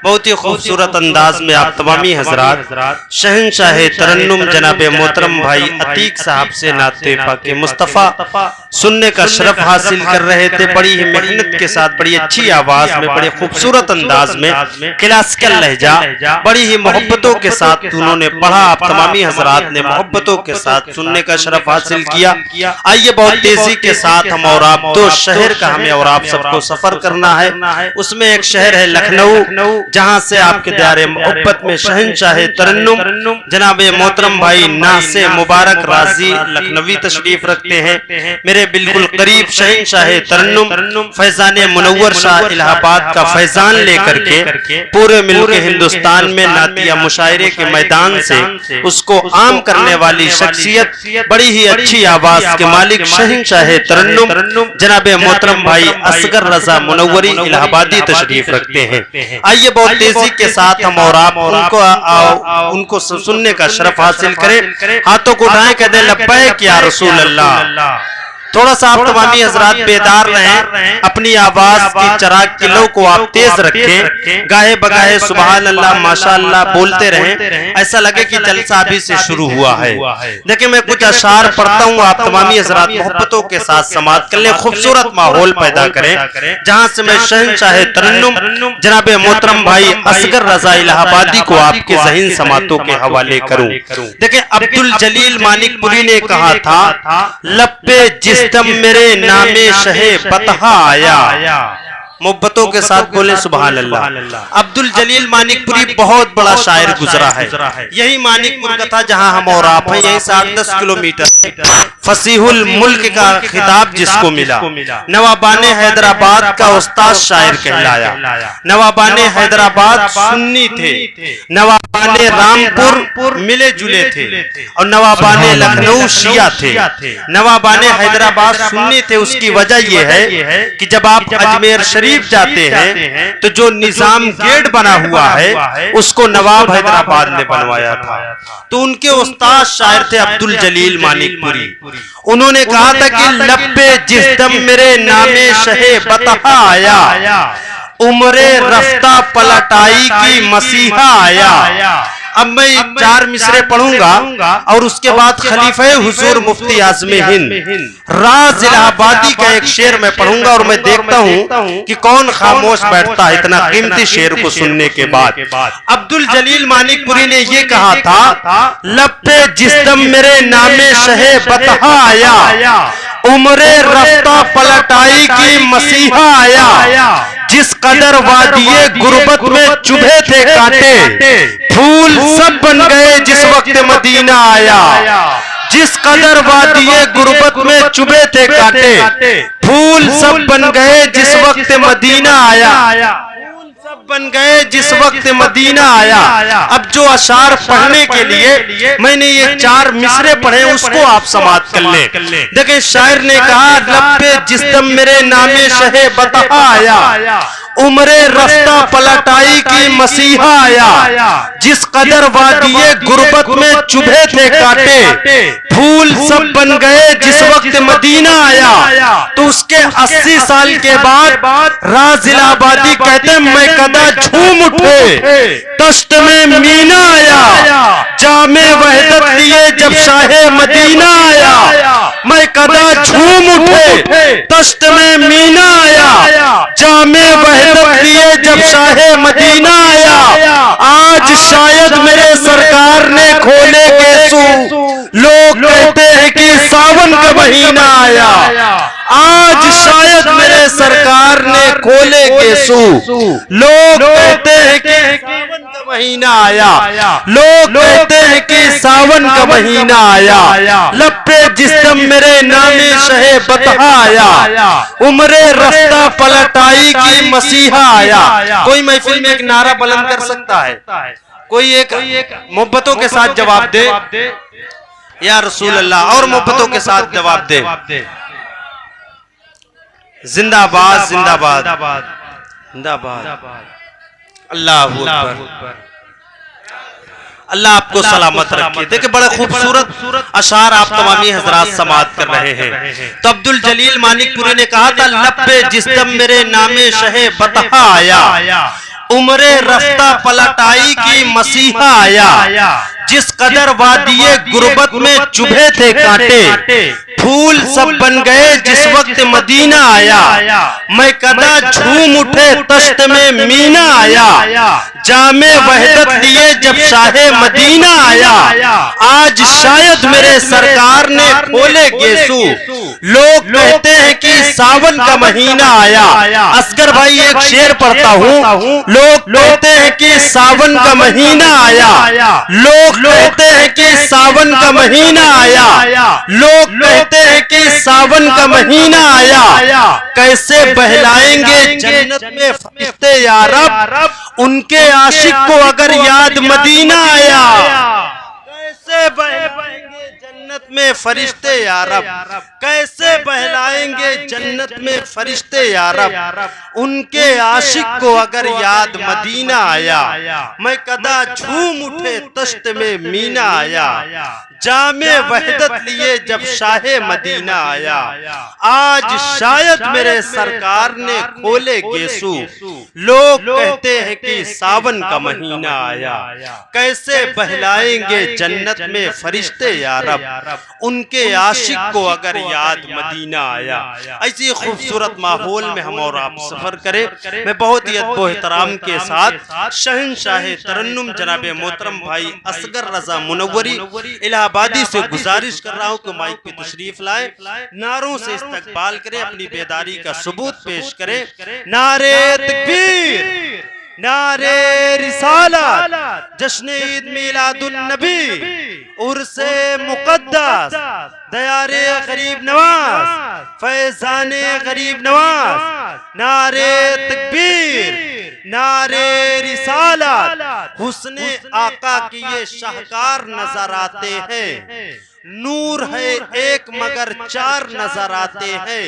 बहुत ही खूबसूरत अंदाज में आप तमामी हजरात शहंशाह तरन्नुम जनाब मोहतरम भाई अतीक साहब से नाते पाक मुस्तफ़ा सुनने का शरफ हासिल कर रहे थे। बड़ी ही मेहनत के साथ, बड़ी अच्छी आवाज में, बड़े खूबसूरत अंदाज में, क्लासिकल लहजा, बड़ी ही मोहब्बतों के साथ उन्होंने पढ़ा। आप तमामी हजरात ने मोहब्बतों के साथ सुनने का शरफ हासिल किया। आइए बहुत तेजी के साथ हम और आप दो शहर का हमें और आप सबको सफर करना है। उसमें एक शहर है लखनऊ, जहां से आपके दायरे मोहब्बत में शहंशाह तरन्नुम जनाब मोहतरम भाई नासे मुबारक राजी लखनवी तशरीफ रखते हैं। मेरे बिल्कुल करीब शहंशाह तरन्नुम फैजान मुनव्वर शाह इलाहाबाद का फैजान लेकर के पूरे मुल्क हिंदुस्तान में नातिया मुशायरे के मैदान से उसको आम करने वाली शख्सियत, बड़ी ही अच्छी आवाज के मालिक शहंशाह तरन्नुम जनाब मोहतरम भाई असगर रजा मुनव्वरी इलाहाबादी तशरीफ रखते हैं। आइए बहुत तेजी के साथ हम और आप उनको सुनने का शरफ हासिल करें। हाथों को उठाएं, कह दें लब्बैक या रसूल अल्लाह। थोड़ा सा आप तमामी हजरात बेदार रहें, अपनी आवाज की चराग की लो को आप तेज रखें, गाहे बगाहे सुबहान अल्लाह माशाअल्लाह बोलते रहें, ऐसा लगे कि जलसा अभी से शुरू हुआ है। देखिए मैं कुछ अशार पढ़ता हूँ, आप तमामी हजरात मोहब्बतों के साथ समात कर लें, खूबसूरत माहौल पैदा करें, जहां से मैं शहंशाह तरन्नुम जनाब मोहतरम भाई असगर रजा इलाहाबादी को आपके ज़हीन समातों के हवाले करूं। देखिए अब्दुल जलील मानिकपुरी ने कहा था, लब्बे जिस दम मेरे नामे शहे बतहा आया। मोहब्बतों के साथ बोले सुभान अल्लाह। अब्दुल जलील मानिकपुरी बहुत बड़ा शायर गुजरा है। यही मानिकपुर का था जहां हम और आप हैं, यही 8-10 किलोमीटर। फसीहुल मुल्क का खिताब जिसको मिला, नवाबाने हैदराबाद का उस्ताद शायर कहलाया। नवाबाने हैदराबाद सुन्नी थे, नवाबाने रामपुर मिले जुले थे, और नवाबाने लखनऊ शिया थे। नवाबाने हैदराबाद सुन्नी थे, उसकी वजह यह है कि जब आप अजमेर शरीफ जाते हैं तो जो निजाम गेट बना हुआ है उसको नवाब हैदराबाद ने बनवाया था। तो उनके उस्ताद शायर थे अब्दुल जलील मानिकपुरी। उन्होंने कहा था कि लब्बे जिस दम मेरे नामे शहे बतहा आया, उम्रे रफ्ता पलटाई की मसीहा आया। अब मैं 4 मिसरे पढ़ूंगा और उसके बाद खलीफे हुजूर मुफ्ती आज़म हिंद राज इलाहाबादी का एक शेर मैं पढ़ूंगा, और मैं देखता हूं कि कौन खामोश बैठता है इतना कीमती शेर को सुनने के बाद। अब्दुल जलील मानिकपुरी ने यह कहा था, लब्बे जिस दम मेरे नामे शहे बतहा आया, उम्रे रफ्ता पलटाई की मसीहा आया। जिस कदर वादिये गुर्बत में चुभे थे कांटे, फूल सब बन गए जिस वक्त मदीना आया। जिस कदर वादिये गुर्बत में चुभे थे कांटे, फूल सब बन गए जिस वक्त मदीना आया। बन गए जिस वक्त मदीना आया। अब जो अशार पढ़ने के लिए मैंने ये 4 मिसरे पढ़े उसको आप समात कर लें। देखिए शायर ने कहा, लब्बे जिस दम मेरे नामे शहे बतहा आया, उम्रे रफ्ता पलटाई की मसीहा आया। जिस कदर वादिये गुर्बत में चुभे थे कांटे, फूल सब बन गए जिस वक्त मदीना आया। तो उसके 80 साल के बाद राज इलाहाबादी कहते मैं कदा झूम उठे, तश्त में मीना आया। जामे वहदत लिए जब शाहे मदीना आया, मैं कदा झूम उठे, तश्त में मीना आया। जामे वहदत लिए जब शाहे मदीना आया। आज शायद मेरे सरकार ने खोले केसू, लोग कहते हैं कि सावन का महीना आया। आज शायद मेरे सरकार ने खोले केसू, लोग कहते हैं कि सावन का महीना आया। लोग कहते हैं कि सावन का महीना आया। लब्बे जिस दम मेरे नामे शहे बतहा आया, उम्रे रफ्ता पलटाई की मसीहा आया। कोई महफिल में एक नारा बुलंद कर सकता है? कोई एक मोहब्बतों के साथ जवाब दे, या रसूल अल्लाह, और मोहब्बतों के साथ जवाब दे, जिंदाबाद जिंदाबाद जिंदाबाद। अल्लाह अकबर। अल्लाह आपको सलामत रखे। देखिए बड़े खूबसूरत अशार आप तमामी हजरात समात कर रहे हैं। तो अब्दुल जलील मानिकपुरी ने कहा था, लब्बे जिस दम मेरे नामे शहे बतहा आया, उम्रे रफ्ता पलटाई की मसीहा आया, जिस कदर वादिये गुर्बत में चुभे थे कांटे, फूल सब बन गए जिस वक्त मदीना आया। मैं कदा झूम उठे तश्त में मीना आया, जामे वहदत लिए जब शाहे मदीना आया। आज शायद मेरे सरकार ने खोले गेसू, लोग कहते हैं कि सावन का महीना आया। असगर भाई एक शेर पढ़ता हूँ। लोग कहते हैं कि सावन का महीना आया, लोग कहते हैं कि सावन का महीना आया, लोग कहते हैं कि सावन का महीना आया। कैसे बहलाएंगे जन्नत में फरिश्ते या रब, उनके आशिक को अगर याद मदीना आया। कैसे बहलाएंगे जन्नत में फरिश्ते या रब, कैसे बहलाएंगे जन्नत में फरिश्ते या रब, उनके आशिक को अगर याद मदीना आया। मैं कदा झूम उठे तश्त में मीना आया, जामे वहदत लिए जब शाहे मदीना आया। आज शायद मेरे सरकार ने खोले गेसू, लोग कहते हैं कि सावन का महीना आया। कैसे बहलाएंगे जन्नत में फरिश्ते या रब, उनके आशिक को अगर याद मदीना आया। ऐसी खूबसूरत माहौल में हम और आप सफर करें। मैं बहुत ही अदब एहतराम के साथ शहंशाह तरन्नुम जनाब मोहतरम भाई असगर रजा मुनव्वरी इलाहाबादी से गुजारिश कर रहा हूँ कि माइक पे तशरीफ लाए, नारों से इस्तकबाल करें, अपनी बेदारी का सबूत पेश करें। नारे तकबीर, नारे रिसालत, जश्न ईद मिलादुन नबी, उर्से मुक़द्दस, दयारे गरीब नवाज, फैज़ाने गरीब नवाज। नारे तकबीर, नारे रिसालत, हुस्ने आका की ये शाहकार नजर आते हैं। नूर है एक मगर चार नजर आते हैं,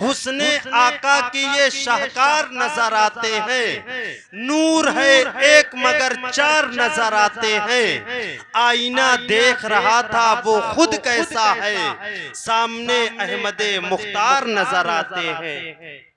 हुस्ने आका की ये शाहकार नजर आते हैं। नूर है एक मगर चार नजर आते हैं। आईना देख रहा था वो खुद कैसा है, सामने अहमदे मुख्तार नजर आते हैं।